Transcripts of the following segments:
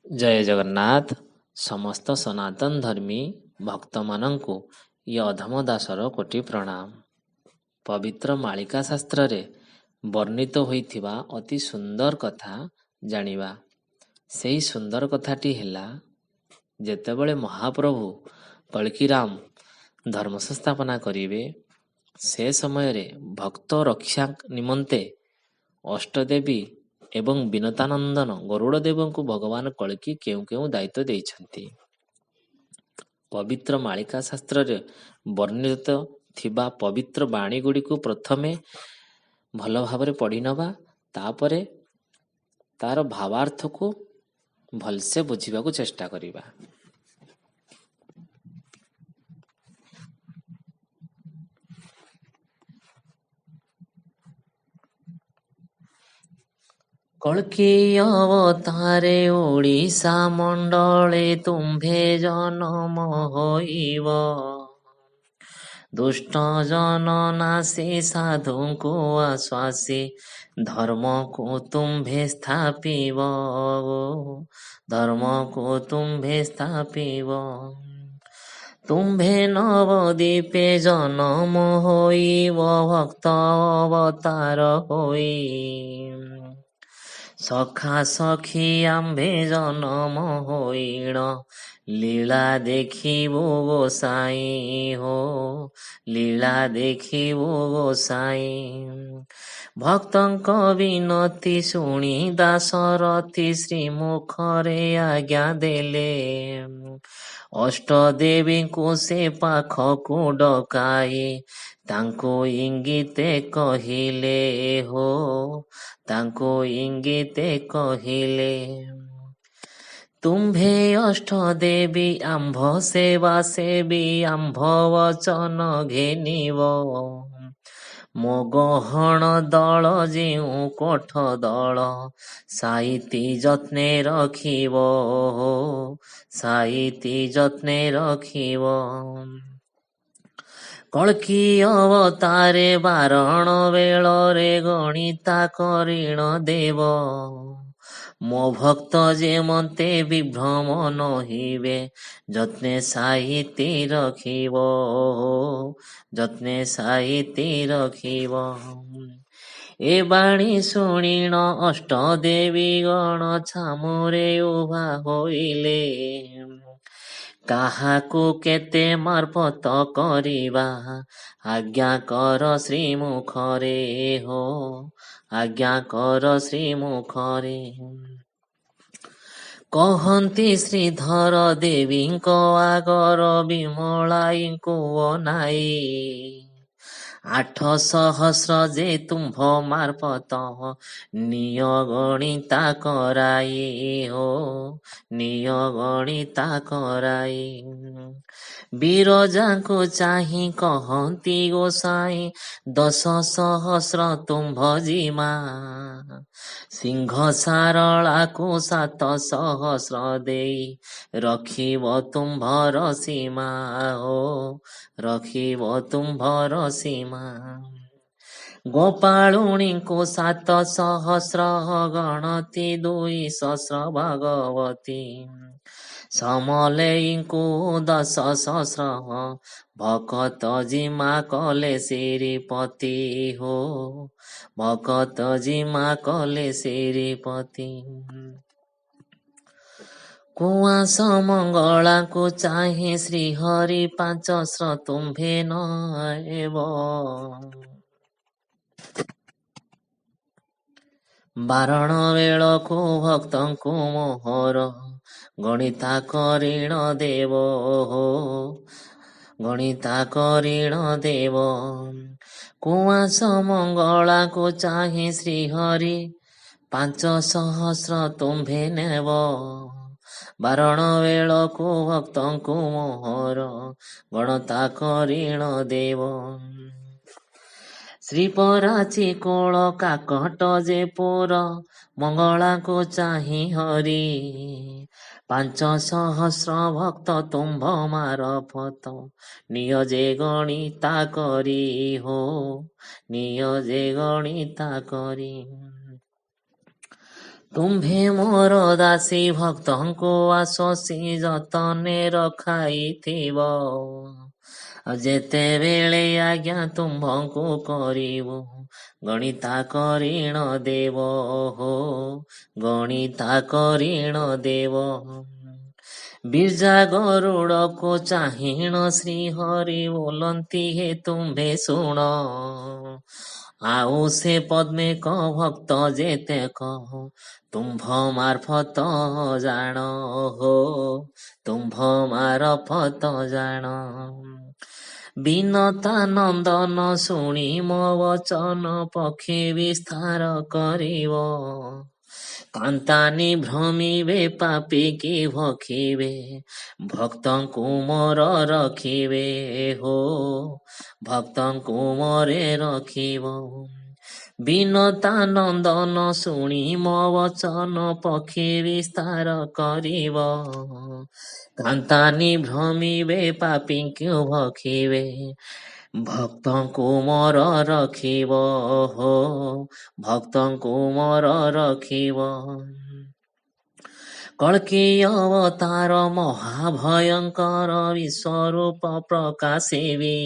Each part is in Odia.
ଜୟ ଜଗନ୍ନାଥ। ସମସ୍ତ ସନାତନ ଧର୍ମୀ ଭକ୍ତମାନଙ୍କୁ ଏ ଅଧମ ଦାସର କୋଟି ପ୍ରଣାମ। ପବିତ୍ର ମାଳିକା ଶାସ୍ତ୍ରରେ ବର୍ଣ୍ଣିତ ହୋଇଥିବା ଅତି ସୁନ୍ଦର କଥା ଜାଣିବା। ସେହି ସୁନ୍ଦର କଥାଟି ହେଲା, ଯେତେବେଳେ ମହାପ୍ରଭୁ କଳ୍କିରାମ ଧର୍ମ ସଂସ୍ଥାପନା କରିବେ, ସେ ସମୟରେ ଭକ୍ତ ରକ୍ଷା ନିମନ୍ତେ ଅଷ୍ଟଦେବୀ ଏବଂ ବିନତାନନ୍ଦନ ଗରୁଡ଼ ଦେବଙ୍କୁ ଭଗବାନ କଳ୍କି କେଉଁ କେଉଁ ଦାୟିତ୍ୱ ଦେଇଛନ୍ତି। ପବିତ୍ର ମାଳିକା ଶାସ୍ତ୍ରରେ ବର୍ଣ୍ଣିତ ଥିବା ପବିତ୍ର ବାଣୀ ଗୁଡ଼ିକୁ ପ୍ରଥମେ ଭଲ ଭାବରେ ପଢ଼ି ନେବା, ତାପରେ ତାର ଭାବାର୍ଥକୁ ଭଲସେ ବୁଝିବାକୁ ଚେଷ୍ଟା କରିବା। କଳ୍କି ଅବତାରେ ଓଡ଼ିଶା ମଣ୍ଡଳେ ତୁମ୍ଭେ ଜନମ ହୋଇବ। ଦୁଷ୍ଟ ଜନ ନାଶୀ ସାଧୁଙ୍କୁ ଆଶ୍ୱାସୀ ଧର୍ମକୁ ତୁମ୍ଭେ ସ୍ଥାପିବ। ଧର୍ମକୁ ତୁମ୍ଭେ ସ୍ଥାପିବ। ତୁମ୍ଭେ ନବଦ୍ୱୀପେ ଜନମ ହୋଇବ ଭକ୍ତ ଅବତାର ହୋଇ। ସଖା ସଖୀ ଆମ୍ଭେ ଜନମ ହୋଇଣ ଲୀଳା ଦେଖିବୁ ଗୋସାଇଁ ହୋ। ଲୀଳା ଦେଖିବୁ ଗୋସାଇଁ। ଭକ୍ତଙ୍କ ବିନତି ଶୁଣି ଦାଶରଥି ଶ୍ରୀମୁଖରେ ଆଜ୍ଞା ଦେଲେ। ଅଷ୍ଟଦେବୀଙ୍କୁ ସେ ପାଖକୁ ଡକାଇ ତାଙ୍କୁ ଇଙ୍ଗିତେ କହିଲେ ହୋ। ତାଙ୍କୁ ଇଙ୍ଗିତେ କହିଲେ, ତୁମ୍ଭେ ଅଷ୍ଟଦେବୀ ଆମ୍ଭ ସେବା ସେବୀ ଆମ୍ଭ ବଚନ ଘେନିବ। ମୋ ଗହଣ ଦଳ ଯେଉଁ କୋଠ ଦଳ ସାଇତି ଯତ୍ନେ ରଖିବ। ସାଇତି ଯତ୍ନେ ରଖିବ। କଳ୍କି ଅବତାରେ ବାରଣ ବେଳରେ ଗଣିତା କରିଣ ଦେବ। ମୋ ଭକ୍ତ ଯେମନ୍ତେ ବିଭ୍ରମ ନହିବେ ଯତ୍ନେ ସାଇତି ରଖିବ। ଯତ୍ନେ ସାଇତି ରଖିବ। ଏ ବାଣୀ ଶୁଣିଣ ଅଷ୍ଟଦେବୀ ଗଣ ଛାମୁରେ ଉଭା ହୋଇଲେ। କାହାକୁ କେତେ ମାର୍ଫତ କରିବା ଆଜ୍ଞା କର ଶ୍ରୀମୁଖରେ ହୋ। ଆଜ୍ଞା କର ଶ୍ରୀମୁଖରେ। କହନ୍ତି ଶ୍ରୀଧର ଦେବୀଙ୍କ ଆଗର ବିମଳାଇଙ୍କୁ ଅନାଇ। 8,000 ଯେ ତୁମ୍ଭ ମାର୍ଫତ ନିୟ ଗଣିତା କରାଇ ହୋ। ନିୟ ଗଣିତା କରାଇ। ବିରଜାଙ୍କୁ ଚାହିଁ କହନ୍ତି ଗୋସାଇଁ 10,000 ତୁମ୍ଭ ଜିମା। ସିଂହ ସାରଳାକୁ 7,000 ଦେଇ ରଖିବ ତୁମ୍ଭର ସୀମା ହୋ। ରଖିବ ତୁମ୍ଭର ସୀମା। ଗୋପାଳୁଣୀଙ୍କୁ 7,000 ଗଣତି 2,000 ଭଗବତୀ। ସମଲେଇଙ୍କୁ 10,000 ଭକତ ଜିମା କଲେ ଶ୍ରୀପତି ହୋ। ଭକତ ଜିମା କଲେ ଶ୍ରୀପତି। କୁଆଁସ ମଙ୍ଗଳାଙ୍କୁ ଚାହିଁ ଶ୍ରୀହରି 500 ତୁମ୍ଭେ ନଏବ। ବାରଣ ବେଳକୁ ଭକ୍ତଙ୍କୁ ମୋହର ଗଣିତା କରିଣ ଦେବ ହୋ। ଗଣିତା କରିଣ ଦେବ। କୁଆଁସ ମଙ୍ଗଳାଙ୍କୁ ଚାହିଁ ଶ୍ରୀହରି 5,000 ତୁମ୍ଭେ ନେବ। ବାରଣ ବେଳକୁ ଭକ୍ତଙ୍କୁ ମୋହର ଗଣତା କରିଣ ଦେବ। ଶ୍ରୀପରାଚି କୋଳ କାକଟ ଯେ ପୁର ମଙ୍ଗଳାଙ୍କୁ ଚାହିଁ ହରି। 5,000 ଭକ୍ତ ତୁମ୍ଭ ମାରଫତ ନିୟ ଯେ ଗଣିତା କରି ହୋ। ନିୟ ଯେ ଗଣିତା କରି। ତୁମ୍ଭେ ମୋର ଦାସୀ ଭକ୍ତଙ୍କୁ ଆଶ୍ୱସୀ ଯତନେ ରଖାଇଥିବ। ଯେତେବେଳେ ଆଜ୍ଞା ତୁମ୍ଭଙ୍କୁ କରିବୁ ଗଣିତା କରିଣ ଦେବ ହୋ ଗଣିତା କରିଣ ଦେବ। ବିରଜା ଗରୁଡ଼କୁ ଚାହିଣ ଶ୍ରୀ ହରି ବୋଲନ୍ତି ହେ ତୁମ୍ଭେ ଶୁଣ। ଆଉ ସେ ପଦ୍ମେକ ଭକ୍ତ ଯେତେକ ତୁମ୍ଭ ମାର୍ଫତ ଜାଣ ହୋ ତୁମ୍ଭ ମାରଫତ ଜାଣ। ବିନତା ନନ୍ଦନ ଶୁଣି ମୋ ବଚନ ପକ୍ଷୀ ବିସ୍ତାର କରିବ। କାନ୍ତାନି ଭ୍ରମିବେ ପାପି କି ଭଖିବେ ଭକ୍ତଙ୍କୁ ମୋର ରଖିବେ ହୋ ଭକ୍ତଙ୍କୁ ମୋରେ ରଖିବ। ବିନତା ନନ୍ଦନ ଶୁଣି ମୋ ବଚନ ପକ୍ଷୀ ବିସ୍ତାର କରିବ। କାନ୍ତାନି ଭ୍ରମିବେ ପାପିଙ୍କୁ ଭଖିବେ ଭକ୍ତଙ୍କୁ ମୋର ରଖିବ ହୋ ଭକ୍ତଙ୍କୁ ମୋର ରଖିବ। କଳ୍କି ଅବତାର ମହାଭୟଙ୍କର ବିଶ୍ୱରୂପ ପ୍ରକାଶିବି।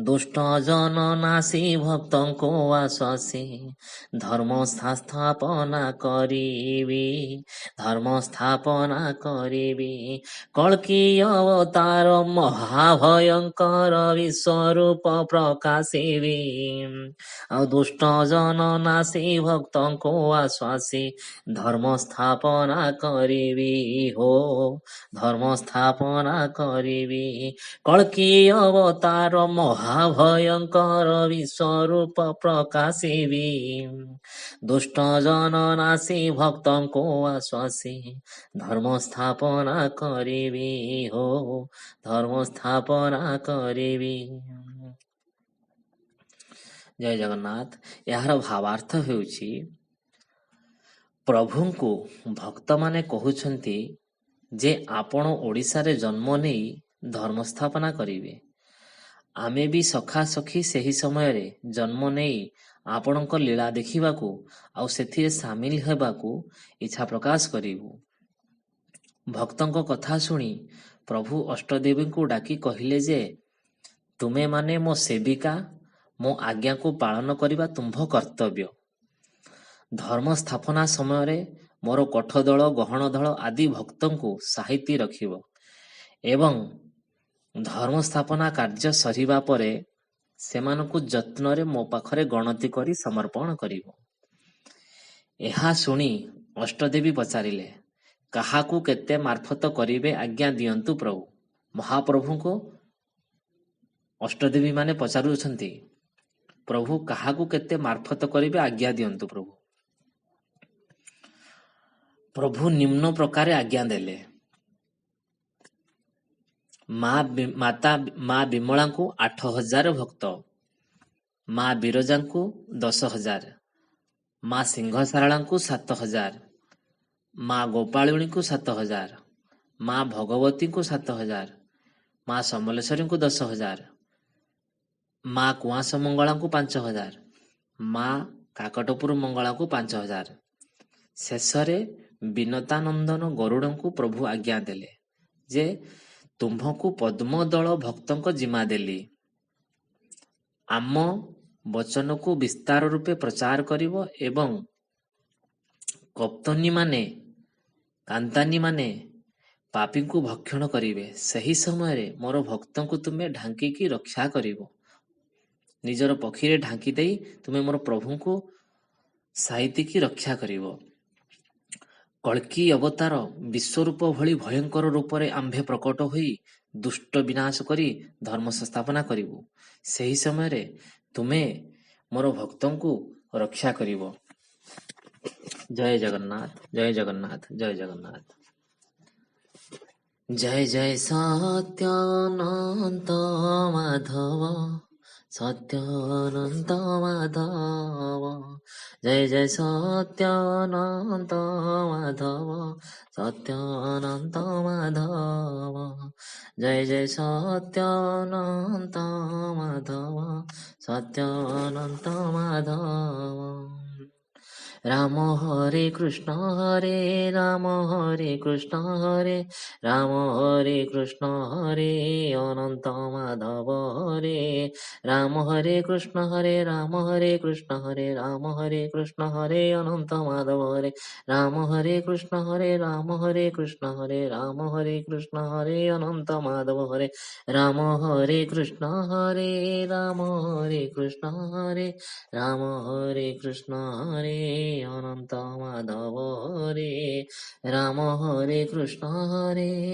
ଦୁଷ୍ଟ ଜନ ନାଶୀ ଭକ୍ତଙ୍କୁ ଆଶ୍ୱସୀ ଧର୍ମ ସ୍ଥାପନା କରିବି ଧର୍ମ ସ୍ଥାପନା କରିବି। କଳ୍କି ଅବତାର ମହାଭୟଙ୍କର ବିଶ୍ୱରୂପ ପ୍ରକାଶିବି। ଆଉ ଦୁଷ୍ଟ ଜନ ନାଶୀ ଭକ୍ତଙ୍କୁ ଆଶ୍ୱସୀ ଧର୍ମ ସ୍ଥାପନା କରିବି ହୋ ଧର୍ମ ସ୍ଥାପନା କରିବି। କଳ୍କି ଅବତାର ମହାଭୟଙ୍କର ବିଶ୍ୱରୂପ ପ୍ରକାଶିବି। ଦୁଷ୍ଟ ଜନ ନାଶୀ ଭକ୍ତଙ୍କୁ ଆଶ୍ୱସୀ ଧର୍ମ ସ୍ଥାପନା କରିବି ହୋ ଧର୍ମ ସ୍ଥାପନା କରିବି। ଜୟ ଜଗନ୍ନାଥ। ଏହାର ଭାବାର୍ଥ ହେଉଛି ପ୍ରଭୁଙ୍କୁ ଭକ୍ତମାନେ କହୁଛନ୍ତି ଯେ ଆପଣ ଓଡ଼ିଶାରେ ଜନ୍ମ ନେଇ ଧର୍ମ ସ୍ଥାପନା କରିବେ। ଆମେ ବି ସଖା ସଖୀ ସେହି ସମୟରେ ଜନ୍ମ ନେଇ ଆପଣଙ୍କ ଲୀଳା ଦେଖିବାକୁ ଆଉ ସେଥିରେ ସାମିଲ ହେବାକୁ ଇଚ୍ଛା ପ୍ରକାଶ କରିବୁ। ଭକ୍ତଙ୍କ କଥା ଶୁଣି ପ୍ରଭୁ ଅଷ୍ଟଦେବୀଙ୍କୁ ଡାକି କହିଲେ ଯେ ତୁମେମାନେ ମୋ ସେବିକା ମୋ ଆଜ୍ଞାକୁ ପାଳନ କରିବା ତୁମ୍ଭ କର୍ତ୍ତବ୍ୟ। ଧର୍ମ ସ୍ଥାପନା ସମୟରେ ମୋର କୋଠ ଦଳ ଗହଣ ଦଳ ଆଦି ଭକ୍ତଙ୍କୁ ସାହିତି ରଖିବ ଏବଂ ଧର୍ମ ସ୍ଥାପନା କାର୍ଯ୍ୟ ସରିବା ପରେ ସେମାନଙ୍କୁ ଯତ୍ନରେ ମୋ ପାଖରେ ଗଣତି କରି ସମର୍ପଣ କରିବ। ଏହା ଶୁଣି ଅଷ୍ଟଦେବୀ ପଚାରିଲେ କାହାକୁ କେତେ ମାର୍ଫତ କରିବେ ଆଜ୍ଞା ଦିଅନ୍ତୁ ପ୍ରଭୁ। ମହାପ୍ରଭୁଙ୍କୁ ଅଷ୍ଟଦେବୀ ମାନେ ପଚାରୁଛନ୍ତି ପ୍ରଭୁ କାହାକୁ କେତେ ମାର୍ଫତ କରିବେ ଆଜ୍ଞା ଦିଅନ୍ତୁ ପ୍ରଭୁ। ପ୍ରଭୁ ନିମ୍ନ ପ୍ରକାରେ ଆଜ୍ଞା ଦେଲେ। ମା ବିମଳାଙ୍କୁ 8,000 ଭକ୍ତ, ମା ବିରଜାଙ୍କୁ 10,000, ମା ସିଂହସାରଳାଙ୍କୁ 7,000, ମା ଗୋପାଳୁଣୀଙ୍କୁ 7,000, ମା ଭଗବତୀଙ୍କୁ 7,000, ମା ସମଲେଶ୍ୱରୀଙ୍କୁ 10,000, ମା କୁଆଁସ ମଙ୍ଗଳାଙ୍କୁ 5,000, ମା କାକଟପୁର ମଙ୍ଗଳାଙ୍କୁ 5,000। ଶେଷରେ ବିନତାନନ୍ଦନ ଗରୁଡ଼ଙ୍କୁ ପ୍ରଭୁ ଆଜ୍ଞା ଦେଲେ ଯେ ତୁମ୍ଭଙ୍କୁ ପଦ୍ମଦଳ ଭକ୍ତଙ୍କ ଜିମା ଦେଲି। ଆମ ବଚନକୁ ବିସ୍ତାର ରୂପେ ପ୍ରଚାର କରିବ ଏବଂ କପ୍ତନୀମାନେ କାନ୍ତାନୀମାନେ ପାପୀଙ୍କୁ ଭକ୍ଷଣ କରିବେ। ସେହି ସମୟରେ ମୋର ଭକ୍ତଙ୍କୁ ତୁମେ ଢାଙ୍କିକି ରକ୍ଷା କରିବ। ନିଜର ପକ୍ଷୀରେ ଢାଙ୍କି ଦେଇ ତୁମେ ମୋର ପ୍ରଭୁଙ୍କୁ ସାଇତିକି ରକ୍ଷା କରିବ। କଳ୍କି ଅବତାର ବିଶ୍ୱରୂପ ଭଳି ଭୟଙ୍କର ରୂପରେ ଆମ୍ଭେ ପ୍ରକଟ ହୋଇ ଦୁଷ୍ଟ ବିନାଶ କରି ଧର୍ମ ସଂସ୍ଥାପନା କରିବୁ। ସେହି ସମୟରେ ତୁମେ ମୋର ଭକ୍ତଙ୍କୁ ରକ୍ଷା କରିବ। ଜୟ ଜଗନ୍ନାଥ, ଜୟ ଜଗନ୍ନାଥ, ଜୟ ଜଗନ୍ନାଥ। ଜୟ ଜୟ ସତ୍ୟାନନ୍ତ ମାଧବ, ସତ୍ୟାନନ୍ତ ମାଧବ। ଜୟ ଜୟ ସତ୍ୟାନନ୍ତ ମାଧବ, ସତ୍ୟାନନ୍ତ ମାଧବ। ଜୟ ଜୟ ସତ୍ୟାନନ୍ତ ମାଧବ, ସତ୍ୟାନନ୍ତ ମାଧବ। রাম হরে কৃষ্ণ হরে রাম হরে কৃষ্ণ হরে অনন্ত মাধব হরে রাম হরে কৃষ্ণ হরে রাম হরে কৃষ্ণ হরে অনন্ত মাধব হরে রাম হরে কৃষ্ণ হরে রাম হরে কৃষ্ণ হরে অনন্ত মাধব হরে রাম হরে কৃষ্ণ হরে রাম হরে কৃষ্ণ হরে রাম হরে কৃষ্ণ হরে অনন্ত মাধব হরে রাম হরে কৃষ্ণ হরে